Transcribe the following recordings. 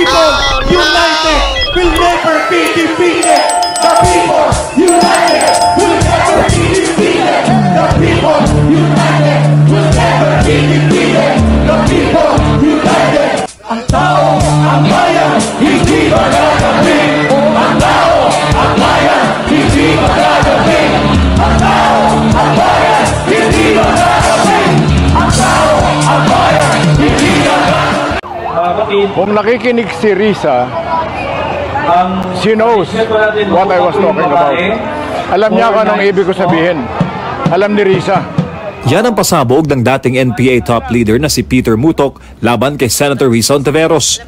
people united will never be defeated. The people united will never be defeated. The people united will never be defeated. The people united. Ang tao, ang bayan, hindi magagaling. Ang tao, ang bayan, hindi magagaling. Ang tao, ang bayan, hindi magagaling. Ang tao, ang bayan, hindi magagaling. Kung nakikinig si Risa, she knows what I was talking about. Alam niya kung anong ibig ko sabihin. Alam ni Risa. Yan ang pasabog ng dating NPA top leader na si Peter Mutok laban kay Senator Risa Ontiveros.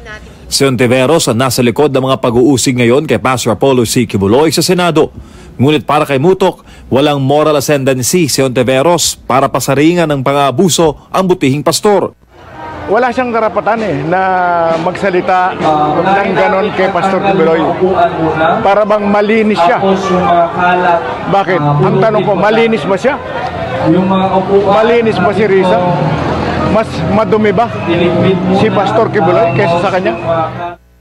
Si Ontiveros ang nasa likod ng mga pag-uusig ngayon kay Pastor Apollo C. Quiboloy sa Senado. Ngunit para kay Mutok, walang moral ascendancy si Ontiveros para pasaringan ng pang-aabuso ang butihing pastor. Wala siyang karapatan na magsalita ng ganon kay Pastor Quiboloy. Para bang malinis siya. Bakit? Ang tanong ko, malinis ba siya? Malinis ba si Risa? Mas madumi ba si Pastor Quiboloy kaysa sa kanya?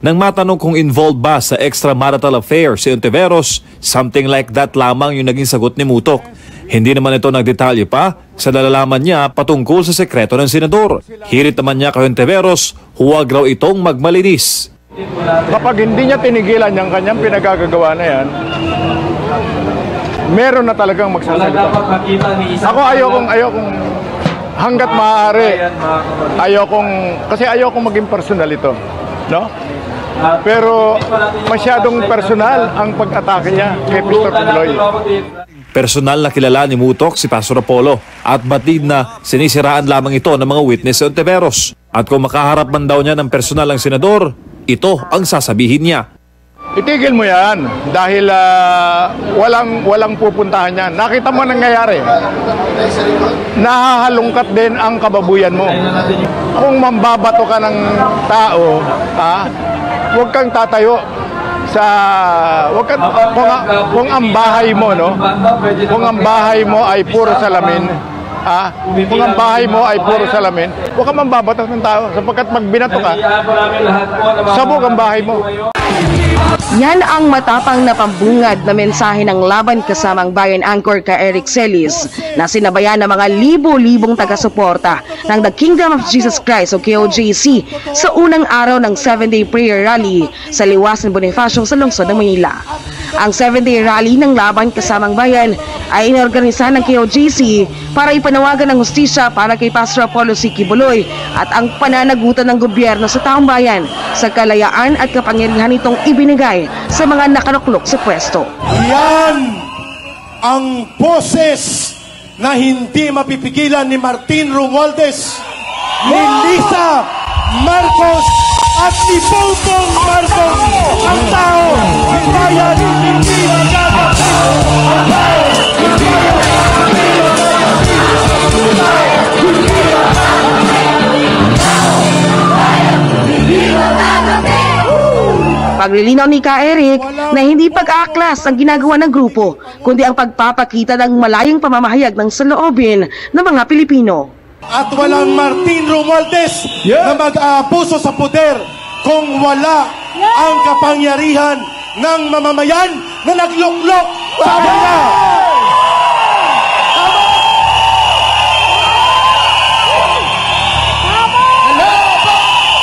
Nang matanong kung involved ba sa extramarital affair si Ontiveros, something like that lamang yung naging sagot ni Mutok. Hindi naman ito nagdetalye pa sa nalalaman niya patungkol sa sekreto ng senador. Hirit naman niya kay Ontiveros, huwag raw itong magmalinis. Kapag hindi niya tinigilan yung kanyang pinagagagawa na yan, meron na talagang magsasalita. Ako ayokong hanggat maaari, kasi ayokong maging personal ito, no? Pero masyadong personal ang pag-atake niya kay Pastor Quiboloy. Personal na kilala ni Mutok si Pastor Apollo at batid na sinisiraan lamang ito ng mga witness sa Ontiveros. At kung makaharap man daw niya ng personal ang senador, ito ang sasabihin niya. Itigil mo yan dahil walang pupuntahan yan. Nakita mo nangyayari. Nahahalungkat din ang kababuyan mo. Kung mambabato ka ng tao, huwag kang tatayo sa kung ang bahay mo kung ang bahay mo ay puro salamin, kung ang bahay mo ay puro salamin, huwag kang mambabato ng tao sapagkat pag binato ka, sabog ang bahay mo. Yan ang matapang na pambungad na mensahe ng Laban Kasamang Bayan anchor ka Eric Celis na sinabayan ng mga libo-libong taga-suporta ng The Kingdom of Jesus Christ o KOJC sa unang araw ng 7-day prayer rally sa Liwas ng Bonifacio sa lungsod ng Manila. Ang 7-day rally ng Laban Kasamang Bayan ay inorganisa ng KOJC para ipanawagan ng hustisya para kay Pastor Apollo C. Quiboloy at ang pananagutan ng gobyerno sa taong bayan sa kalayaan at kapangyarihan nitong ibinigay sa mga nakanuklok sa pwesto. Yan ang boses na hindi mapipigilan ni Martin Romualdez, ni Lisa Marcos at ni Bongbong Marcos. Ang tao, ang bayan, hindi magagaling. Ang tao, ang bayan, hindi magagaling. Paglilinaw ni Ka Eric na hindi pag-aaklas ang ginagawa ng grupo, kundi ang pagpapakita ng malayang pamamahayag ng saloobin ng mga Pilipino. At walang Martin Romualdez na mag-aabuso sa poder kung wala ang kapangyarihan ng mamamayan na nagluklok sa kanila.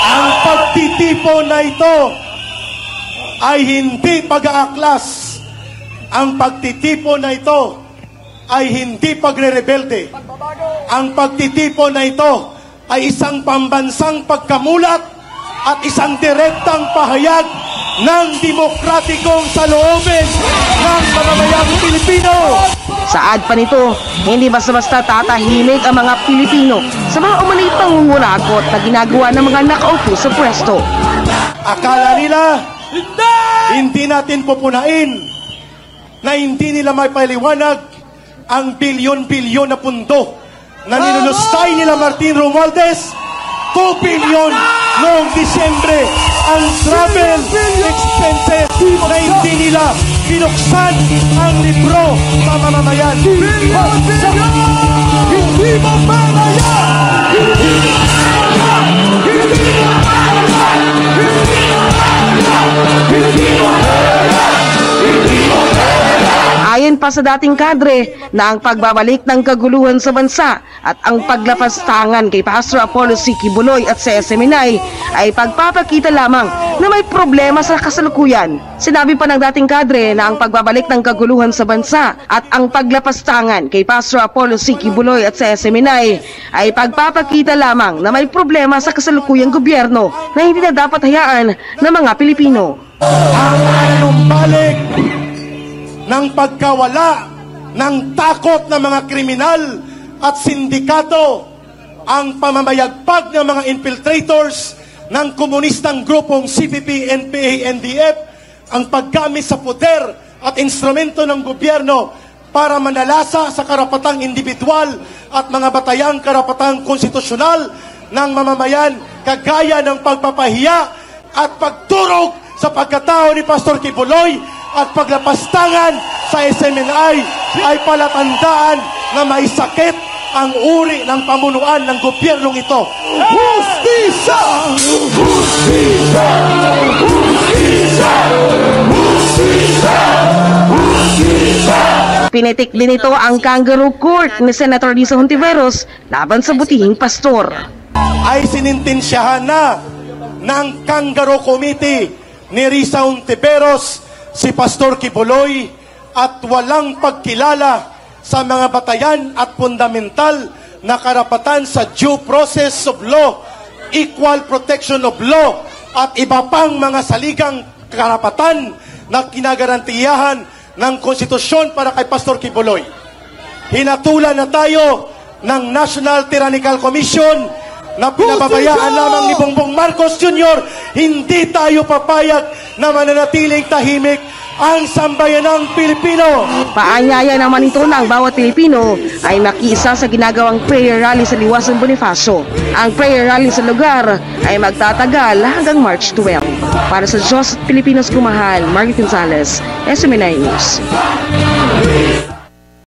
Ang pagtitipon na ito ay hindi pag-aaklas. Ang pagtitipon na ito ay hindi pagre-rebelde. Ang pagtitipon na ito ay isang pambansang pagkamulat at isang direktang pahayag ng demokratikong saloobin ng mamamayang Pilipino. Saad pa nito, hindi basta-basta tatahimik ang mga Pilipino sa mga umanay pangungurakot na ginagawa ng mga nakaupo sa pwesto. Akala nila hindi natin pupunain na hindi nila may paliwanag ang bilyon-bilyon na pundo na nilulustay nila Martin Romualdez. 2 billion noong Disyembre ang travel expenses na hindi nila binuksan ang libro sa mamamayan. Hindi mo mamamayan! Hindi mo mamamayan! pa sa dating kadre na ang pagbabalik ng kaguluhan sa bansa at ang paglapastangan kay Pastor Apollo C. Kibuloy at sa SMNI ay pagpapakita lamang na may problema sa kasalukuyan. Sinabi pa ng dating kadre na ang pagbabalik ng kaguluhan sa bansa at ang paglapastangan kay Pastor Apollo C. Kibuloy at sa SMNI ay pagpapakita lamang na may problema sa kasalukuyang gobyerno na hindi na dapat hayaan ng mga Pilipino. Ang anumbalik ng pagkawala ng takot ng mga kriminal at sindikato, ang pamamayagpag ng mga infiltrators ng komunistang grupong CPP, NPA, NDF, ang paggamit sa poder at instrumento ng gobyerno para manalasa sa karapatang individual at mga batayang karapatang konstitusyonal ng mamamayan, kagaya ng pagpapahiya at pagturog sa pagkatao ni Pastor Kibuloy at paglapastangan sa SMNI ay palatandaan na may sakit ang uri ng pamunuan ng gobyernong ito. Hustisya! Hustisya! Hustisya! Hustisya! Hustisya! Pinitik din ito ang kangaroo court ni Senator Risa Hontiveros laban sa butihing pastor. Ay sinintensyahan na ng kangaroo committee ni Risa Hontiveros si Pastor Kibuloy at walang pagkilala sa mga batayan at fundamental na karapatan sa due process of law, equal protection of law at iba pang mga saligang karapatan na kinagarantiyahan ng konstitusyon para kay Pastor Kibuloy. Hinatulan na tayo ng National Tyrannical Commission na pinababayaan lamang ni Bongbong Marcos Jr. Hindi tayo papayag na mananatiling tahimik ang sambayanang Pilipino. Paanyaya naman ito na ang bawat Pilipino ay makiisa sa ginagawang prayer rally sa Liwasan Bonifacio. Ang prayer rally sa lugar ay magtatagal hanggang March 12. Para sa Diyos at Pilipinas kumahal, Margaret Gonzalez, SMNI News.